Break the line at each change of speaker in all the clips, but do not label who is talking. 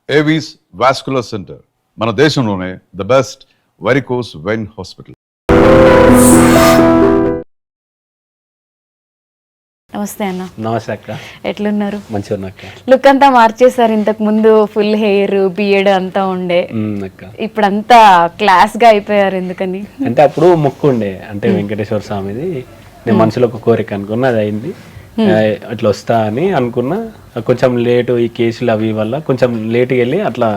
Avis vascular centre మన దేశంలోనే the best varicose vein hospital.
నమస్తే అన్న.
నమస్తే అక్క.
ఎట్లున్నారు?
మంచిగా ఉన్నా అక్క.
లుక్ అంతా మార్చేసారు. ఇంతకు ముందు ఫుల్ హెయిర్ బియర్డ్ అంతా ఉండే, ఇప్పుడు అంతా క్లాస్ గా అయిపోయారు. ఎందుకని
అంటే అప్పుడు మొక్కు ఉండే, అంటే వెంకటేశ్వర స్వామిది. నేను మనసులో ఒక కోరిక అనుకున్నా, అది అయింది. అట్లా వస్తా అని అనుకున్నా. కొంచెం లేటు ఈ కేసులు అవి వల్ల కొంచెం లేటుగా వెళ్ళి అట్లా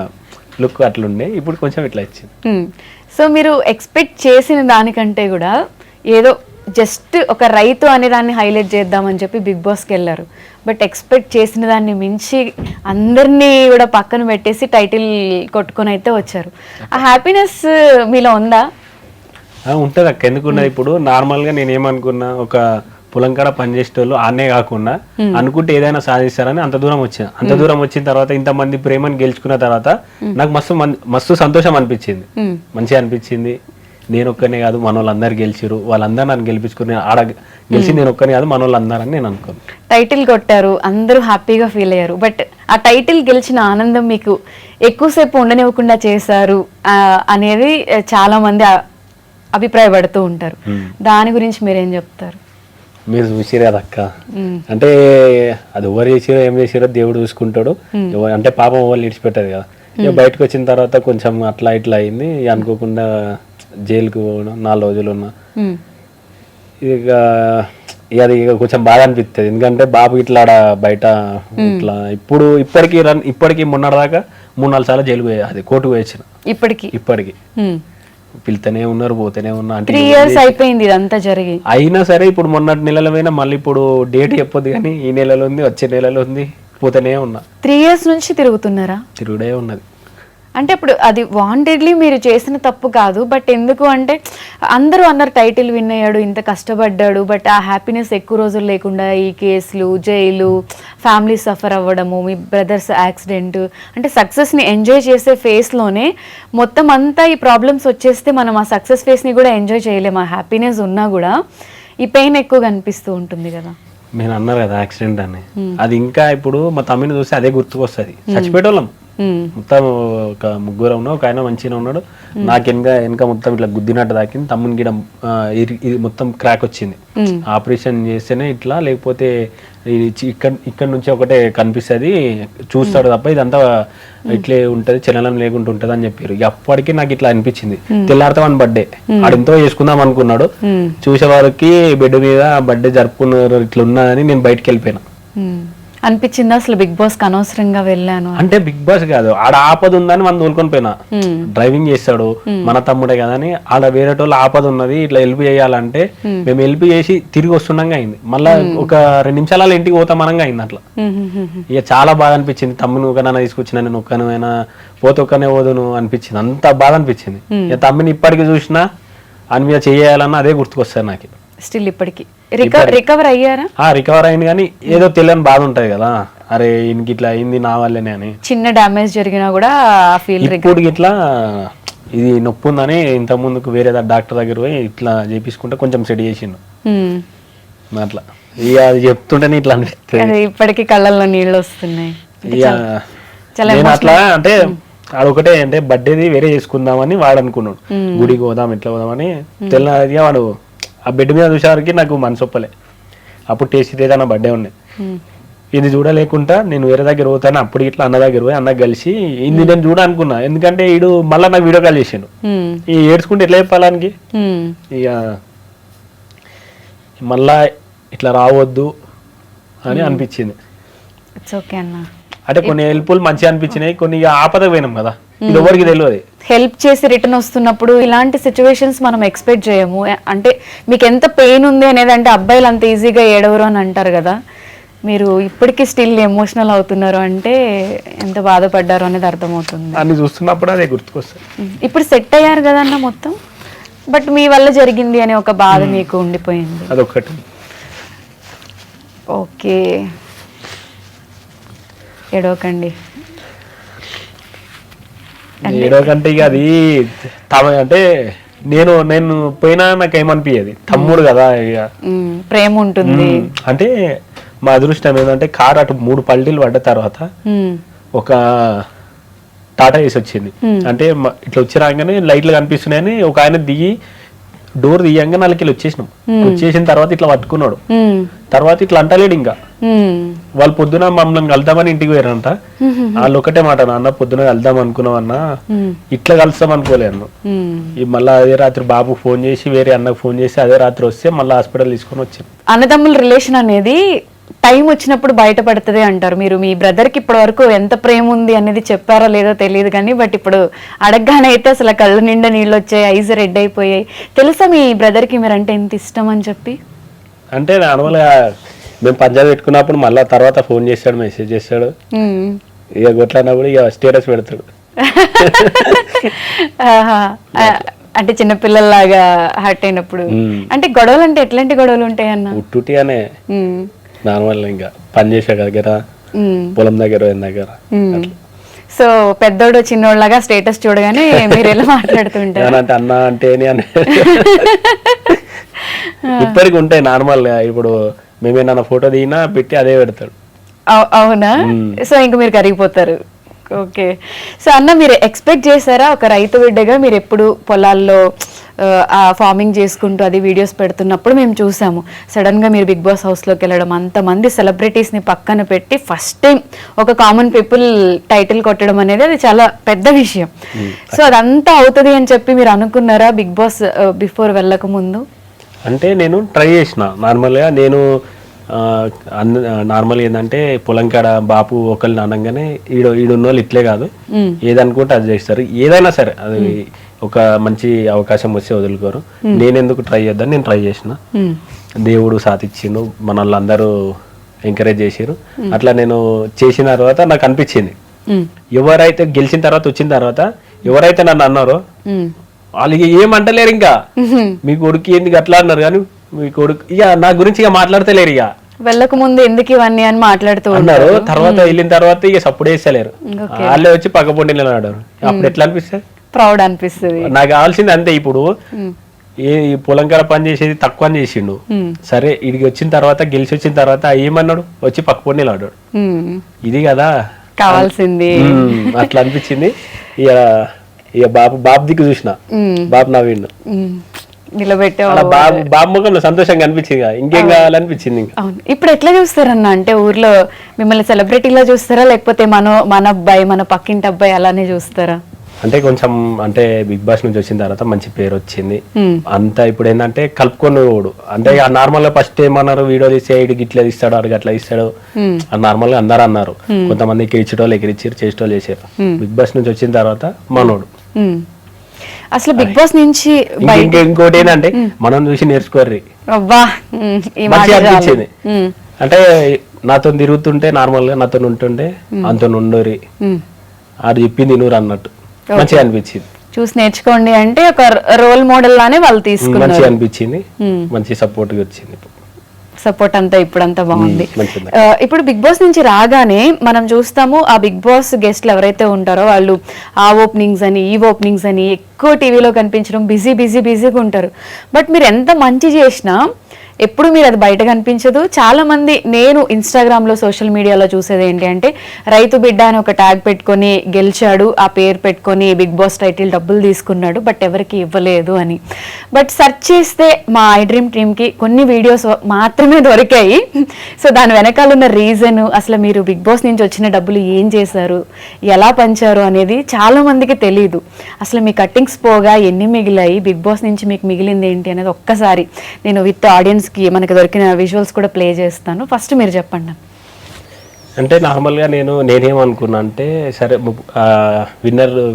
లుక్ అట్లుండే. ఇప్పుడు కొంచెం ఇట్లా వచ్చింది.
సో మీరు ఎక్స్పెక్ట్ చేసిన దానికంటే కూడా ఏదో జస్ట్ ఒక రైతు అనే దాన్ని హైలైట్ చేద్దామని చెప్పి బిగ్ బాస్కి వెళ్ళారు. బట్ ఎక్స్పెక్ట్ చేసిన దాన్ని మించి అందరినీ కూడా పక్కన పెట్టేసి టైటిల్ కొట్టుకొని అయితే వచ్చారు. ఆ హ్యాపీనెస్ మీలో ఉందా?
ఉంటుంది అక్క, ఎందుకున్నది. ఇప్పుడు నార్మల్గా నేను ఏమనుకున్నా, ఒక పొలం కాడ పనిచేసేటోళ్ళు ఆనే కాకుండా అనుకుంటే ఏదైనా సాధిస్తారని అంత దూరం వచ్చాను. అంత దూరం వచ్చిన తర్వాత ఇంతమంది ప్రేమను గెలుచుకున్న తర్వాత నాకు మస్తు సంతోషం అనిపించింది, మంచిగా అనిపించింది. నేను ఒక్కనే కాదు, మన వాళ్ళందరూ గెలిచిరు, వాళ్ళందరూ నన్ను గెలిపించుకుని ఆడ గెలిచి నేను ఒక్కనే కాదు, మన వాళ్ళందరని నేను అనుకోను.
టైటిల్ కొట్టారు, అందరూ హ్యాపీగా ఫీల్ అయ్యారు. బట్ ఆ టైటిల్ గెలిచిన ఆనందం మీకు ఎక్కువసేపు ఉండనివ్వకుండా చేశారు అనేది చాలా మంది అభిప్రాయపడుతూ ఉంటారు. దాని గురించి మీరేం చెప్తారు?
మీరు చూసిరే కదా అక్క, అంటే అది ఎవరు చేసిరో ఏం చేసిరో దేవుడు చూసుకుంటాడు. అంటే పాపం ఎవరు ఇడిచిపెట్టదు కదా. ఇక బయటకు వచ్చిన తర్వాత కొంచెం అట్లా ఇట్లా అయింది. అనుకోకుండా జైలుకి పోవడం 4 రోజులు ఉన్నా. ఇక అది కొంచెం బాధ అనిపిస్తుంది. ఎందుకంటే బాబు ఇట్లా బయట ఇట్లా ఇప్పటికి మొన్నటిదాకా 3-4 సార్లు జైలు పోయా, అది కోర్టుకు పోయొచ్చిన. ఇప్పటికి పిలుతూనే ఉన్నారు, పోతూనే ఉన్నా. అంటే
3 years అయిపోయింది ఇదంతా జరిగి.
అయినా సరే ఇప్పుడు మొన్నటి నెలలో పోయినా, మళ్ళీ ఇప్పుడు డేట్ చెప్పొద్దు కానీ ఈ నెలలో ఉంది, వచ్చే నెలలో ఉంది, పోతూనే ఉన్నా.
3 years నుంచి తిరుగుతున్నారా?
తిరుగుడే ఉన్నది.
అంటే ఇప్పుడు అది వాంటెడ్లీ మీరు చేసిన తప్పు కాదు. బట్ ఎందుకు అంటే అందరూ అన్నారు టైటిల్ విన్ అయ్యాడు, ఇంత కష్టపడ్డాడు, బట్ ఆ హ్యాపీనెస్ ఎక్కువ రోజులు లేకుండా ఈ కేసులు, జైలు, ఫ్యామిలీ సఫర్ అవ్వడము, మీ బ్రదర్స్ యాక్సిడెంట్, అంటే సక్సెస్ని ఎంజాయ్ చేసే ఫేస్లోనే మొత్తం అంతా ఈ ప్రాబ్లమ్స్ వచ్చేస్తే మనం ఆ సక్సెస్ ఫేస్ని కూడా ఎంజాయ్ చేయలేము. ఆ హ్యాపీనెస్ ఉన్నా కూడా ఈ పెయిన్ ఎక్కువగా అనిపిస్తూ ఉంటుంది కదా.
నేను అన్నారు కదా యాక్సిడెంట్ అని, అది ఇంకా ఇప్పుడు మా తమ్మిని చూస్తే అదే గుర్తుకొస్తుంది. చచ్చిపోయేటోళ్ళం మొత్తం, ఒక 3 ఉన్నాం, ఒక ఆయన మంచిగా ఉన్నాడు. నాకు వెనక మొత్తం ఇట్లా గుద్దినట్టు తాకింది. తమ్ముని గిడ ఇది మొత్తం క్రాక్ వచ్చింది. ఆపరేషన్ చేస్తేనే ఇట్లా, లేకపోతే ఇక్కడ నుంచి ఒకటే కనిపిస్తుంది, చూస్తాడు తప్ప ఇదంతా ఇట్లే ఉంటది, చలనం లేకుండా ఉంటది అని చెప్పారు. అప్పటికి నాకు ఇట్లా అనిపించింది. తెల్లారితో బర్త్డే ఆడింతో చేసుకుందాం అనుకున్నాడు. చూసే వారికి బెడ్ మీద బర్త్డే జరుపుకున్నారు, ఇట్లా ఉన్నదని నేను బయటకు వెళ్ళిపోయినా.
అనిపించింది అసలు బిగ్ బాస్ కి అనవసరంగా వెళ్ళాను
అంటే? బిగ్ బాస్ కాదు, ఆడ ఆపద ఉందని మనం తోలుకొని పోయినా. డ్రైవింగ్ చేస్తాడు మన తమ్ముడే కదా అని, ఆడ వేరే వాళ్ళు ఆపద ఉన్నది ఇట్లా హెల్ప్ చేయాలంటే మేము హెల్ప్ చేసి తిరిగి వస్తుండగా అయింది. మళ్ళా ఒక 2 నిమిషాల ఇంటికి పోతాం అనగా అయింది అట్లా. ఇక చాలా బాధ అనిపించింది. తమ్ముని ఒక నన్ను తీసుకొచ్చిన, నేను ఒక్కనైనా పోతే ఒక్కనే పోదును అనిపించింది. అంత బాధ అనిపించింది. ఇక తమ్మిని ఇప్పటికి చూసినా అని మీద చేయాలన్నా అదే గుర్తుకొస్తుంది నాకు.
స్టిల్ ఇప్పటికి రికవర్ అయ్యారా?
రికవర్ అయింది, కానీ ఏదో తెలియని బాధ ఉంటది కదా, అరే ఇంక ఇట్లా అయింది నా వల్లనే అని.
చిన్న డ్యామేజ్ జరిగినా కూడా
ఇప్పుడు ఇట్లా ఇది నొప్పి ఉందని ఇంత ముందుకు వేరే డాక్టర్ దగ్గర పోయి ఇట్లా చేపించుకుంటే కొంచెం సెట్ చేసిండు అట్లా. ఇక అది చెప్తుంటేనే ఇట్లా అనిపిస్తుంది.
ఇప్పటికీ కళ్ళల్లో నీళ్ళు వస్తున్నాయి.
నేను అట్లా అంటే ఆడొకటే, అంటే బర్త్డేది వేరే చేసుకుందామని వాడు అనుకున్నాడు. గుడికి పోదాం ఇట్లా పోదామని. తెల్లగా వాడు ఆ బెడ్ మీద చూసేవారికి నాకు మనసు ఒప్పలే. అప్పుడు టేస్ట్ ఏదైనా బర్త్డే ఉండే, ఇది చూడలేకుండా నేను వేరే దగ్గర పోతాను. అప్పుడు ఇట్లా అన్న దగ్గర పోయి అన్న కలిసి ఇది నేను చూడ అనుకున్నా. ఎందుకంటే ఈడు మళ్ళీ నాకు వీడియో కాల్ చేసాడు. ఈ ఏడ్చుకుంటే ఎట్లా చెప్పాలానికి, ఇక మళ్ళా ఇట్లా రావద్దు అని అనిపించింది. అంటే కొన్ని హెల్ప్ఫుల్ మంచిగా అనిపించినాయి, కొన్ని ఆపద పోయినాం కదా, ఇది ఎవరికి తెలియదు.
హెల్ప్ చేసి రిటర్న్ వస్తున్నప్పుడు ఇలాంటి సిచ్యువేషన్స్ మనం ఎక్స్పెక్ట్ చేయము. అంటే మీకు ఎంత పెయిన్ ఉంది అనేది, అంటే అబ్బాయిలు అంత ఈజీగా ఏడవరు అని అంటారు కదా, మీరు ఇప్పటికీ స్టిల్ ఎమోషనల్ అవుతున్నారు అంటే ఎంత బాధపడ్డారు అనేది అర్థమవుతుంది.
అన్ని చూస్తున్నప్పుడు అదే గుర్తుకొస్తుంది.
ఇప్పుడు సెట్ అయ్యారు కదన్న మొత్తం, బట్ మీ వల్ల జరిగింది అనే ఒక బాధ మీకు ఉండిపోయింది.
అదొకటి.
ఓకే, ఏడవకండి.
ఏడవకంటే ఇక అది అంటే నేను పోయినా నాకు ఏమనిపించేది, తమ్ముడు కదా, ఇక
ప్రేమ ఉంటుంది.
అంటే మా అదృష్టం ఏంటంటే కారు అటు 3 పల్టీలు పడ్డ తర్వాత ఒక టాటా వేసి వచ్చింది. అంటే ఇట్లా వచ్చి రాగానే లైట్లు కనిపిస్తున్నాయని ఒక ఆయన దిగి డోర్ తీయంగా నాలుగు వచ్చేసినాం. వచ్చేసిన తర్వాత ఇట్లా పట్టుకున్నాడు. తర్వాత ఇట్లా అంటలేడు ఇంకా. వాళ్ళు పొద్దున మమ్మల్ని కలుద్దామని ఇంటికి పోయారంట. వాళ్ళు ఒకటే మాట, నాన్న పొద్దున కలుద్దాం అనుకున్నాం అన్న, ఇట్లా కలుస్తాం అనుకోలే అన్న. మళ్ళీ అదే రాత్రి బాబు ఫోన్ చేసి వేరే అన్నకు ఫోన్ చేసి అదే రాత్రి వస్తే మళ్ళీ హాస్పిటల్ తీసుకొని వచ్చాను.
అన్నదమ్ముల రిలేషన్ అనేది టైం వచ్చినప్పుడు బయటపడుతుంది అంటారు. మీరు మీ బ్రదర్కి ఇప్పటి వరకు ఎంత ప్రేమ ఉంది అనేది చెప్పారో లేదో తెలియదు కానీ, బట్ ఇప్పుడు అడగగానే అయితే అసలు కళ్ళు నిండా నీళ్ళు వచ్చాయి, ఐస్ రెడ్ అయిపోయాయి. తెలుసా మీ బ్రదర్కి మీరంటే ఎంత ఇష్టం అని చెప్పి?
అంటే నార్మల్గా మేము పంజాబ్ పెట్టుకున్నప్పుడు మళ్ళీ తర్వాత ఫోన్ చేస్తాడు, మెసేజ్ చేస్తాడు. ఇక కొట్లాడినప్పుడు ఇక స్టేటస్ పెడతాడు.
అంటే చిన్నపిల్లల్లాగా హర్ట్ అయినప్పుడు. అంటే గొడవలు అంటే ఎట్లాంటి గొడవలు ఉంటాయి అన్న?
ఉట్టుటి అనే నార్మల్ ఇంకా పని చేసే దగ్గర, పొలం దగ్గర దగ్గర.
సో పెద్దోడు చిన్నోళ్ళగా స్టేటస్ చూడగానే మీరు ఎలా మాట్లాడుతుంటారు?
అంటే అన్న అంటే ఇప్పటికి ఉంటాయి నార్మల్. ఇప్పుడు మేమేనా ఫోటో దిగినా పెట్టి అదే పెడతాడు.
అవునా? సో ఇంక మీరు కరిగిపోతారు. ఓకే. సో అన్న, మీరు ఎక్స్పెక్ట్ చేశారా ఒక రైతు బిడ్డగా మీరు ఎప్పుడు పొలాల్లో ఫార్మింగ్ చేసుకుంటూ అది వీడియోస్ పెడుతున్నప్పుడు మేము చూసాము, సడన్ గా మీరు బిగ్ బాస్ హౌస్ లోకి వెళ్ళడం, అంతమంది సెలబ్రిటీస్ ని పక్కన పెట్టి ఫస్ట్ టైం ఒక కామన్ పీపుల్ టైటిల్ కొట్టడం అనేది అది చాలా పెద్ద విషయం. సో అదంతా అవుతుంది అని చెప్పి మీరు అనుకున్నారా బిగ్ బాస్ బిఫోర్ వెళ్ళక ముందు?
అంటే నేను ట్రై చేసిన నార్మల్గా. నేను నార్మల్ ఏంటంటే పొలం కాడ బాపు ఒకరిని అనగానే ఈడున్న వాళ్ళు ఇట్లే కాదు, ఏదనుకుంటే అది చేస్తారు. ఏదైనా సరే అది ఒక మంచి అవకాశం వస్తే వదులుకోరు. నేను ఎందుకు ట్రై చేద్దాను, నేను ట్రై చేసిన. దేవుడు సాధించిండు, మన వాళ్ళందరూ ఎంకరేజ్ చేసారు. అట్లా నేను చేసిన తర్వాత నాకు అనిపించింది, ఎవరైతే గెలిచిన తర్వాత వచ్చిన తర్వాత ఎవరైతే నన్ను అన్నారో వాళ్ళకి ఏమంటలేరు. ఇంకా మీ కొడుకు ఎందుకు అట్లా అన్నారు, కానీ మీ కొడుకు ఇక నా గురించి ఇక మాట్లాడతలేరు. ఇక
వెళ్ళక ముందు ఎందుకు ఇవన్నీ అని మాట్లాడుతూ
అన్నారు. తర్వాత వెళ్ళిన తర్వాత ఇక సప్పుడు వేస్తలేరు. వాళ్ళే వచ్చి పక్క పొండి నిలబడ్డారు. అప్పుడు ఎట్లా అనిపిస్తుంది?
ప్రౌడ్ అనిపిస్తుంది.
నాకు కావాల్సింది అంతే. ఇప్పుడు ఏ పొలం కాడ పని చేసేది తక్కువ అని చేసిండు, సరే ఇడికి వచ్చిన తర్వాత గెలిచి వచ్చిన తర్వాత ఏమన్నాడు, వచ్చి పక్క పొండి నిలబడ్డాడు. ఇది కదా
కావాల్సింది.
అట్లా అనిపించింది. ఇక బాబు దిక్కు చూసిన, బాబు నవ్విండు,
నిలబెట్టావు.
బాబు ముఖంలో సంతోషంగా అనిపించింది. ఇంకేం కావాలనిపించింది.
అవును. ఇప్పుడు ఎట్లా చూస్తారన్న, అంటే ఊర్లో మిమ్మల్ని సెలబ్రిటీలా చూస్తారా, లేకపోతే మన అబ్బాయి మన పక్కింటి అబ్బాయి అలానే చూస్తారా?
అంటే కొంచెం అంటే బిగ్ బాస్ నుంచి వచ్చిన తర్వాత మంచి పేరు వచ్చింది అంతా. ఇప్పుడు ఏంటంటే కలుపుకొని పోడు. అంటే నార్మల్ గా ఫస్ట్ ఏమన్నారు, వీడియో తీసి ఇడికి ఇట్లా తీస్తాడు, అడిగి అట్లా ఇస్తాడు అని నార్మల్ గా అందరు అన్నారు. కొంతమంది ఎక్కిరిచేటోళ్ళు ఎక్కిరిచ్చారు, చేసేటోళ్ళు చేసారు. బిగ్ బాస్ నుంచి వచ్చిన తర్వాత మనోడు
అసలు బిగ్ బాస్ నుంచి
ఇంకోటి ఏంటంటే మనం చూసి నేర్చుకోర్రి మంచిగా అనిపించింది. అంటే నాతో తిరుగుతుంటే నార్మల్ గా నాతో ఉంటుంటే అంత ఉండోరి ఆడు చెప్పింది నూరు అన్నట్టు మంచిగా అనిపించింది.
చూసి నేర్చుకోండి అంటే ఒక రోల్ మోడల్ లానే వాళ్ళు తీసుకున్నారు.
మంచిగా అనిపించింది, మంచి సపోర్ట్ వచ్చింది.
సపోర్ట్ అంతా ఇప్పుడంతా బాగుంది. ఇప్పుడు బిగ్ బాస్ నుంచి రాగానే మనం చూస్తాము, ఆ బిగ్ బాస్ గెస్ట్లు ఎవరైతే ఉంటారో వాళ్ళు ఆ ఓపెనింగ్స్ అని ఈ ఓపెనింగ్స్ అని ఎక్కువ టీవీలో కనిపించడం, బిజీగా ఉంటారు. బట్ మీరు ఎంత మంచి చేసినా ఎప్పుడు మీరు అది బయట కనిపించదు. చాలా మంది నేను ఇన్స్టాగ్రామ్లో సోషల్ మీడియాలో చూసేది ఏంటి అంటే, రైతు బిడ్డ అని ఒక ట్యాగ్ పెట్టుకొని గెలిచాడు, ఆ పేరు పెట్టుకొని బిగ్ బాస్ టైటిల్ డబ్బులు తీసుకున్నాడు, బట్ ఎవరికి ఇవ్వలేదు అని. బట్ సెర్చ్ చేస్తే మా ఐ డ్రీమ్ టీమ్కి కొన్ని వీడియోస్ మాత్రమే దొరికాయి. సో దాని వెనకాల ఉన్న రీజన్, అసలు మీరు బిగ్ బాస్ నుంచి వచ్చిన డబ్బులు ఏం చేశారు, ఎలా పంచారు అనేది చాలా మందికి తెలియదు. అసలు మీ కట్టింగ్స్ పోగా ఎన్ని మిగిలాయి, బిగ్ బాస్ నుంచి మీకు మిగిలింది ఏంటి అనేది ఒక్కసారి నేను విత్ ఆడియన్స్ మనకి దొరికిన విజువల్స్ కూడా ప్లే చేస్తాను. ఫస్ట్ మీరు చెప్పండి.
అంటే నార్మల్గా నేనేమనుకున్నా అంటే, సరే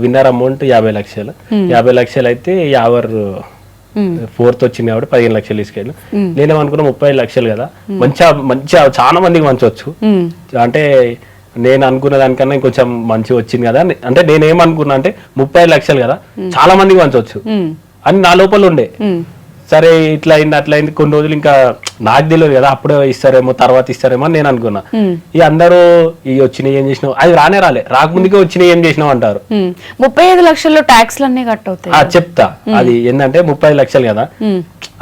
విన్నర్ అమౌంట్ 50 లక్షలు, 50 లక్షలు అయితే యావర్ ఫోర్త్ వచ్చింది కాబట్టి 15 లక్షలు తీసుకెళ్ళి, నేనేమనుకున్నా 30 లక్షలు కదా, మంచిగా చాలా మందికి మంచవచ్చు. అంటే నేను అనుకున్న దానికన్నా ఇంకొంచెం మంచి వచ్చింది కదా. అంటే నేనేమనుకున్నా అంటే 35 లక్షలు కదా, చాలా మందికి మంచవచ్చు అని నా లోపల ఉండే. సరే ఇట్లా అయింది కొన్ని రోజులు, ఇంకా నాకు తెలియదు కదా, అప్పుడే ఇస్తారేమో తర్వాత ఇస్తారేమో అని నేను అనుకున్నా. ఈ అందరూ ఈ వచ్చినాయి ఏం చేసినావు, అది రాలే, రాకముందుకే వచ్చినాయి ఏం చేసినావు అంటారు.
35 లక్షల్లో ట్యాక్స్లు అన్ని కట్ అవుతాయి.
చెప్తా, అది ఏంటంటే 35 లక్షలు కదా,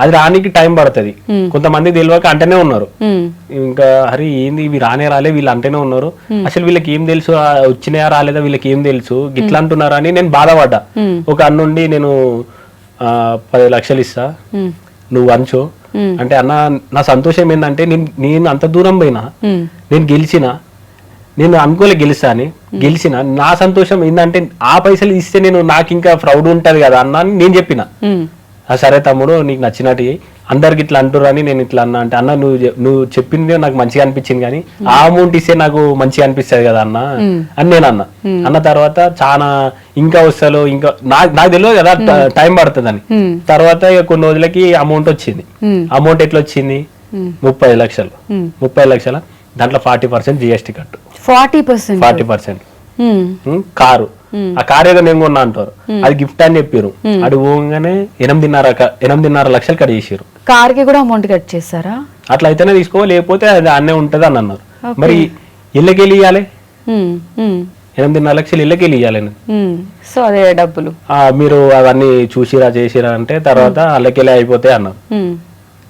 అది రానికి టైం పడుతుంది. కొంతమంది తెలియక అంటేనే ఉన్నారు, ఇంకా హరి ఏంది ఇవి రాలే వీళ్ళు అంటేనే ఉన్నారు, అసలు వీళ్ళకి ఏం తెలుసు వచ్చినాయా రాలేదా వీళ్ళకి ఏం తెలుసు గిట్లా అంటున్నారా అని నేను బాధపడ్డా. ఒక అన్నుండి నేను 10 లక్షలు ఇస్తా నువ్వు అంచు అంటే, అన్న నా సంతోషం ఏంటంటే నేను అంత దూరం పోయినా, నేను నేను అనుకోలే గెలిచిన నా సంతోషం ఏంటంటే ఆ పైసలు ఇస్తే నాకు ఇంకా ప్రౌడ్ ఉంటది కదా అన్న అని నేను చెప్పిన. సరే తమ్ముడు నీకు నచ్చినట్టు అందరికి ఇట్లా అంటురు అని నేను ఇట్లా అన్నా అంటే, అన్న నువ్వు చెప్పింది నాకు మంచిగా అనిపించింది కానీ ఆ అమౌంట్ ఇస్తే నాకు మంచిగా అనిపిస్తుంది కదా అన్న అని నేను అన్న తర్వాత చాలా ఇంకా వస్తాలో ఇంకా నాకు తెలియదు కదా టైం పడుతుంది అని. తర్వాత కొన్ని రోజులకి అమౌంట్ వచ్చింది. అమౌంట్ ఎట్లా వచ్చింది? 30 లక్షలు. 30 లక్షల దాంట్లో 40% జిఎస్టీ కట్టు. 40% కారు. ఆ కారు ఏదో నేను కొన్నా అంటారు, అది గిఫ్ట్ అని చెప్పారు. అది పోగానే 8.5 లక్షలు కట్ చేసారు.
కార్ కి కూడా అమౌంట్ కట్ చేశారా? అట్లా
అయితేనే తీసుకో, లేకపోతే అది అన్నే ఉంటది అని అన్నారు. మరి ఇళ్ళకెళ్ళి ఇవ్వాలి, 8.5 లక్షలు ఇళ్ళకెళ్ళి ఇవ్వాలి.
సో అదే డబ్బులు
మీరు అవన్నీ చూసిరా చేసిరా అంటే తర్వాత అల్లకెళ్ళి అయిపోతాయి అన్నారు.